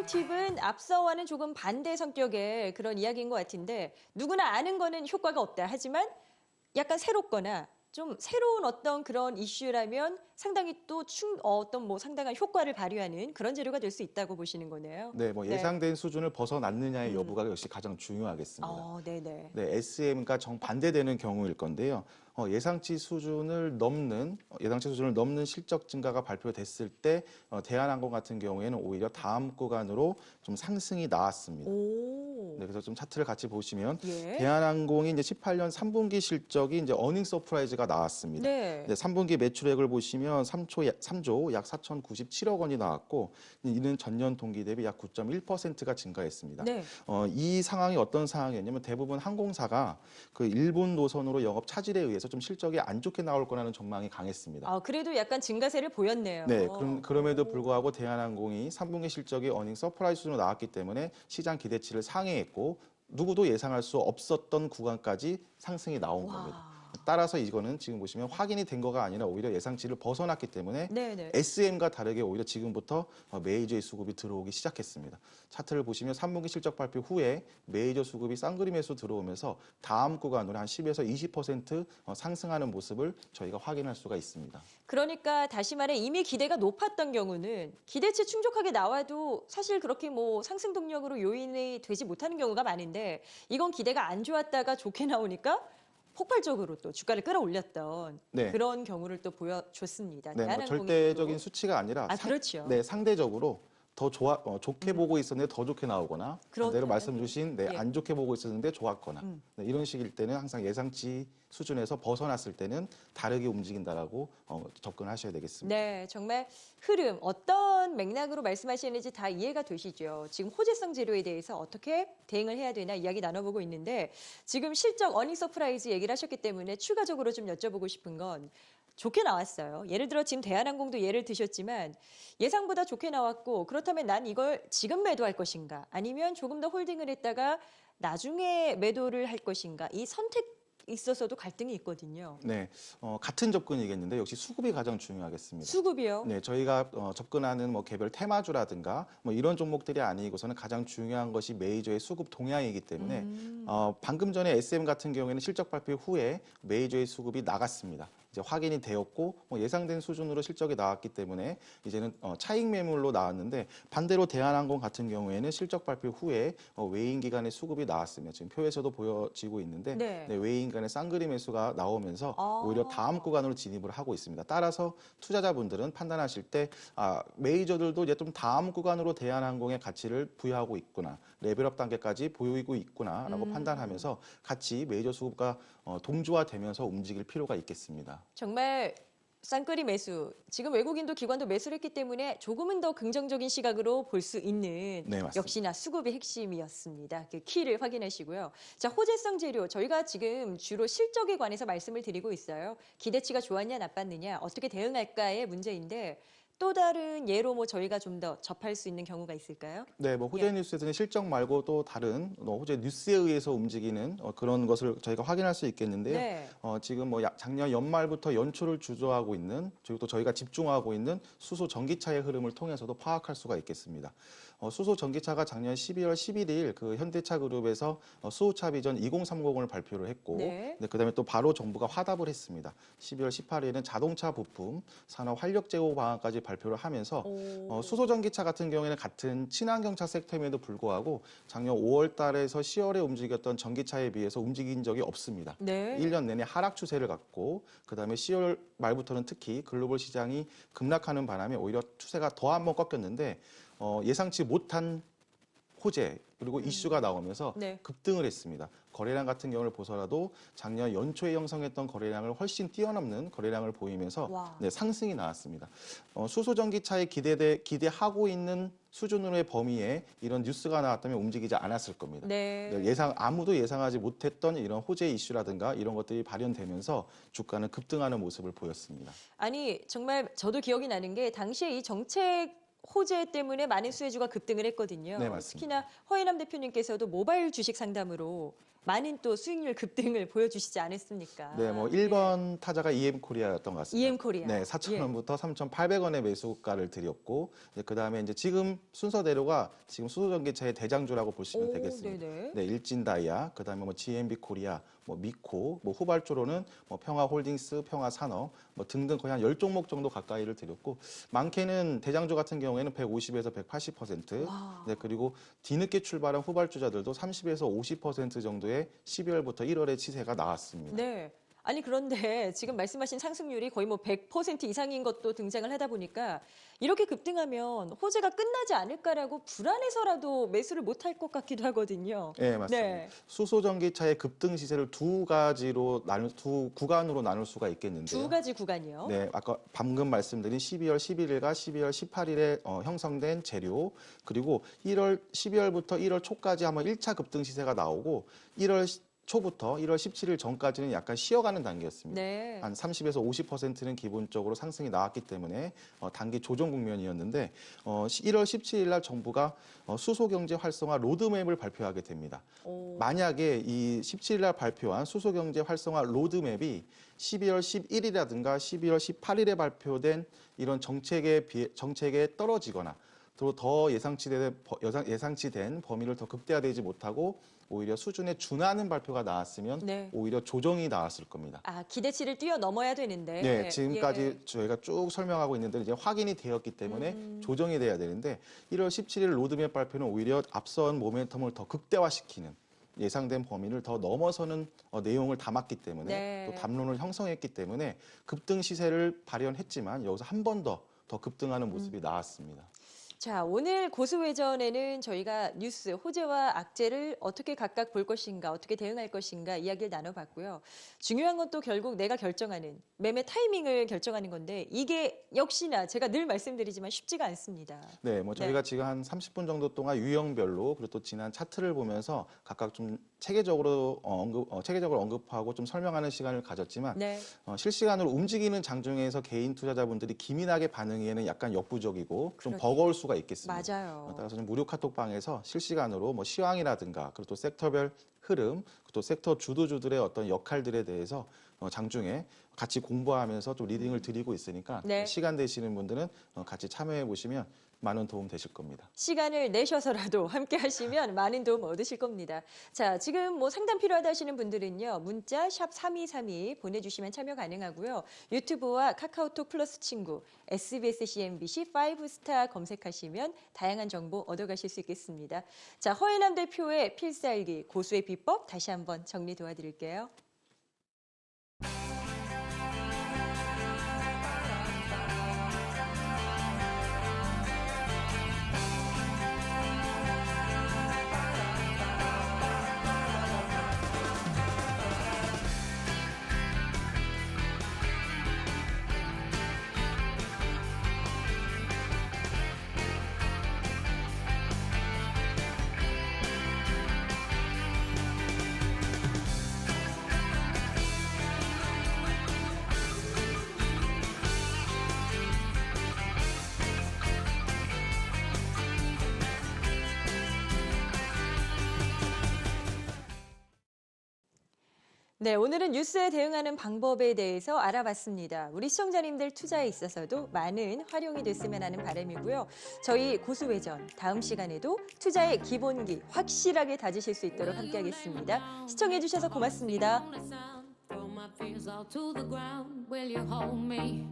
팁은 앞서와는 조금 반대 성격의 그런 이야기인 것 같은데 누구나 아는 거는 효과가 없다. 하지만 약간 새롭거나 좀 새로운 어떤 그런 이슈라면 상당히 또 어떤 뭐 상당한 효과를 발휘하는 그런 재료가 될 수 있다고 보시는 거네요. 네, 뭐 네. 예상된 수준을 벗어났느냐의 여부가 역시 가장 중요하겠습니다. 네네. 네, SM과 정반대되는 경우일 건데요. 예상치 수준을 넘는 실적 증가가 발표됐을 때 대한항공 같은 경우에는 오히려 다음 구간으로 좀 상승이 나왔습니다. 오. 네, 그래서 좀 차트를 같이 보시면 예. 대한항공이 이제 18년 3분기 실적이 이제 어닝 서프라이즈가 나왔습니다. 네. 3분기 매출액을 보시면 3조 약 4,097억 원이 나왔고 이는 전년 동기 대비 약 9.1%가 증가했습니다. 네. 이 상황이 어떤 상황이었냐면 대부분 항공사가 그 일본 노선으로 영업 차질에 의해서 좀 실적이 안 좋게 나올 거라는 전망이 강했습니다. 아, 그래도 약간 증가세를 보였네요. 네, 그럼에도 불구하고 대한항공이 3분기 실적이 어닝 서프라이즈 수준으로 나왔기 때문에 시장 기대치를 상회했고 누구도 예상할 수 없었던 구간까지 상승이 나온 겁니다. 따라서 이거는 지금 보시면 확인이 된 거가 아니라 오히려 예상치를 벗어났기 때문에 네네. SM과 다르게 오히려 지금부터 메이저의 수급이 들어오기 시작했습니다. 차트를 보시면 3분기 실적 발표 후에 메이저 수급이 쌍그리 매수 들어오면서 다음 구간으로 한 10에서 20% 상승하는 모습을 저희가 확인할 수가 있습니다. 그러니까 다시 말해 이미 기대가 높았던 경우는 기대치 충족하게 나와도 사실 그렇게 뭐 상승 동력으로 요인이 되지 못하는 경우가 많은데 이건 기대가 안 좋았다가 좋게 나오니까 폭발적으로 또 주가를 끌어올렸던 네. 그런 경우를 또 보여줬습니다. 네, 뭐 대한항공이 절대적인 또. 수치가 아니라 그렇죠. 네, 상대적으로 더 좋게 보고 있었는데 더 좋게 나오거나 반대로 말씀 주신 예. 안 좋게 보고 있었는데 좋았거나 네, 이런 식일 때는 항상 예상치 수준에서 벗어났을 때는 다르게 움직인다라고 접근하셔야 되겠습니다. 네, 정말 흐름, 어떤 맥락으로 말씀하시는지 다 이해가 되시죠. 지금 호재성 재료에 대해서 어떻게 대응을 해야 되나 이야기 나눠보고 있는데 지금 실적 어닝 서프라이즈 얘기를 하셨기 때문에 추가적으로 좀 여쭤보고 싶은 건 좋게 나왔어요. 예를 들어 지금 대한항공도 예를 드셨지만 예상보다 좋게 나왔고 그렇다면 난 이걸 지금 매도할 것인가 아니면 조금 더 홀딩을 했다가 나중에 매도를 할 것인가 이 선택 있어서도 갈등이 있거든요. 네, 같은 접근이겠는데 역시 수급이 가장 중요하겠습니다. 수급이요? 네, 저희가 접근하는 뭐 개별 테마주라든가 뭐 이런 종목들이 아니고서는 가장 중요한 것이 메이저의 수급 동향이기 때문에 방금 전에 SM 같은 경우에는 실적 발표 후에 메이저의 수급이 나갔습니다. 이제 확인이 되었고 예상된 수준으로 실적이 나왔기 때문에 이제는 차익 매물로 나왔는데 반대로 대한항공 같은 경우에는 실적 발표 후에 외인 기관의 수급이 나왔으며 지금 표에서도 보여지고 있는데 네. 외인 기관의 쌍그리 매수가 나오면서 오히려 다음 구간으로 진입을 하고 있습니다. 따라서 투자자분들은 판단하실 때 메이저들도 이제 좀 다음 구간으로 대한항공의 가치를 부여하고 있구나, 레벨업 단계까지 보이고 있구나라고 판단하면서 같이 메이저 수급과 동조화되면서 움직일 필요가 있겠습니다. 정말 쌍끌이 매수. 지금 외국인도 기관도 매수를 했기 때문에 조금은 더 긍정적인 시각으로 볼 수 있는 네, 맞습니다. 역시나 수급의 핵심이었습니다. 그 키를 확인하시고요. 자, 호재성 재료. 저희가 지금 주로 실적에 관해서 말씀을 드리고 있어요. 기대치가 좋았냐 나빴느냐 어떻게 대응할까의 문제인데 또 다른 예로 뭐 저희가 좀 더 접할 수 있는 경우가 있을까요? 네, 뭐 호재 뉴스에서는 실적 말고 또 다른 호재 뉴스에 의해서 움직이는 그런 것을 저희가 확인할 수 있겠는데요. 네. 지금 뭐 작년 연말부터 연초를 주도하고 있는 그리고 또 저희가 집중하고 있는 수소 전기차의 흐름을 통해서도 파악할 수가 있겠습니다. 수소 전기차가 작년 12월 11일 그 현대차 그룹에서 수소차 비전 2030을 발표를 했고, 네. 그다음에 또 바로 정부가 화답을 했습니다. 12월 18일에는 자동차 부품 산업 활력 제고 방안까지 발표를 하면서 수소 전기차 같은 경우에는 같은 친환경차 섹터임에도 불구하고 작년 5월 달에서 10월에 움직였던 전기차에 비해서 움직인 적이 없습니다. 네. 1년 내내 하락 추세를 갖고 그다음에 10월 말부터는 특히 글로벌 시장이 급락하는 바람에 오히려 추세가 더 한 번 꺾였는데 예상치 못한 호재 그리고 이슈가 나오면서 네. 급등을 했습니다. 거래량 같은 경우를 보더라도 작년 연초에 형성했던 거래량을 훨씬 뛰어넘는 거래량을 보이면서 상승이 나왔습니다. 수소 전기차에 기대하고 있는 수준으로의 범위에 이런 뉴스가 나왔다면 움직이지 않았을 겁니다. 네. 아무도 예상하지 못했던 이런 호재 이슈라든가 이런 것들이 발현되면서 주가는 급등하는 모습을 보였습니다. 아니 정말 저도 기억이 나는 게 당시에 이 정책 호재 때문에 많은 수혜주가 급등을 했거든요. 네, 맞습니다. 특히나 허예남 대표님께서도 모바일 주식 상담으로 많은 또 수익률 급등을 보여주시지 않았습니까? 네, 뭐 1번 타자가 EM코리아였던 것 같습니다. EM코리아. 네, 4,000원부터 3,800원의 매수가를 드렸고, 그다음에 이제 지금 순서대로가 지금 수소전기차의 대장주라고 보시면 오, 되겠습니다. 네네. 네, 일진다이아, 그다음에 뭐 GMB 코리아, 뭐 미코, 뭐 후발주로는 뭐 평화홀딩스, 평화산업, 뭐 등등 거의 한 10종목 정도 가까이를 드렸고, 많게는 대장주 같은 경우에는 150에서 180%, 와. 네, 그리고 뒤늦게 출발한 후발주자들도 30에서 50% 정도의 12월부터 1월의 치세가 나왔습니다. 네. 아니 그런데 지금 말씀하신 상승률이 거의 뭐 100% 이상인 것도 등장을 하다 보니까 이렇게 급등하면 호재가 끝나지 않을까라고 불안해서라도 매수를 못할 것 같기도 하거든요. 네, 맞습니다. 네. 수소전기차의 급등 시세를 두 구간으로 나눌 수가 있겠는데요. 두 가지 구간이요. 네, 아까 방금 말씀드린 12월 11일과 12월 18일에 형성된 재료, 그리고 12월부터 1월 초까지 한번 1차 급등 시세가 나오고 1월 초부터 1월 17일 전까지는 약간 쉬어가는 단계였습니다. 네. 한 30에서 50%는 기본적으로 상승이 나왔기 때문에 단기 조정 국면이었는데 1월 17일 날 정부가 수소경제 활성화 로드맵을 발표하게 됩니다. 오. 만약에 이 17일 날 발표한 수소경제 활성화 로드맵이 12월 11일이라든가 12월 18일에 발표된 이런 정책에 떨어지거나 또 더 예상치 된 범위를 더 극대화되지 못하고 오히려 수준에 준하는 발표가 나왔으면 네. 오히려 조정이 나왔을 겁니다. 아, 기대치를 뛰어넘어야 되는데. 네, 지금까지 예. 저희가 쭉 설명하고 있는데 이제 확인이 되었기 때문에 조정이 돼야 되는데 1월 17일 로드맵 발표는 오히려 앞선 모멘텀을 더 극대화시키는 예상된 범위를 더 넘어서는 내용을 담았기 때문에 네. 또 담론을 형성했기 때문에 급등 시세를 발현했지만 여기서 한 번 더 급등하는 모습이 나왔습니다. 자, 오늘 고수회전에는 저희가 뉴스, 호재와 악재를 어떻게 각각 볼 것인가, 어떻게 대응할 것인가 이야기를 나눠봤고요. 중요한 건 또 결국 내가 결정하는 매매 타이밍을 결정하는 건데 이게 역시나 제가 늘 말씀드리지만 쉽지가 않습니다. 네, 뭐 저희가 지금 한 30분 정도 동안 유형별로 그리고 또 지난 차트를 보면서 각각 좀 체계적으로 언급하고 좀 설명하는 시간을 가졌지만 네. 실시간으로 움직이는 장중에서 개인 투자자분들이 기민하게 반응하기에는 약간 역부족이고 좀 그렇죠. 버거울 수가 있겠습니다. 맞아요. 따라서 좀 무료 카톡방에서 실시간으로 뭐 시황이라든가 그리고 또 섹터별 흐름, 또 섹터 주도주들의 어떤 역할들에 대해서 장중에 같이 공부하면서 좀 리딩을 드리고 있으니까 네. 시간 되시는 분들은 같이 참여해 보시면 많은 도움 되실 겁니다. 시간을 내셔서라도 함께 하시면 많은 도움 얻으실 겁니다. 자, 지금 뭐 상담 필요하다 하시는 분들은요. 문자 샵 3232 보내주시면 참여 가능하고요. 유튜브와 카카오톡 플러스 친구, SBS CNBC 5스타 검색하시면 다양한 정보 얻어가실 수 있겠습니다. 자, 허예남 대표의 필살기, 고수의 비법 다시 한번 정리 도와드릴게요. 네, 오늘은 뉴스에 대응하는 방법에 대해서 알아봤습니다. 우리 시청자님들 투자에 있어서도 많은 활용이 됐으면 하는 바람이고요. 저희 고수회전 다음 시간에도 투자의 기본기 확실하게 다지실 수 있도록 함께하겠습니다. 시청해주셔서 고맙습니다. Throw my fears all to the ground. Will you hold me?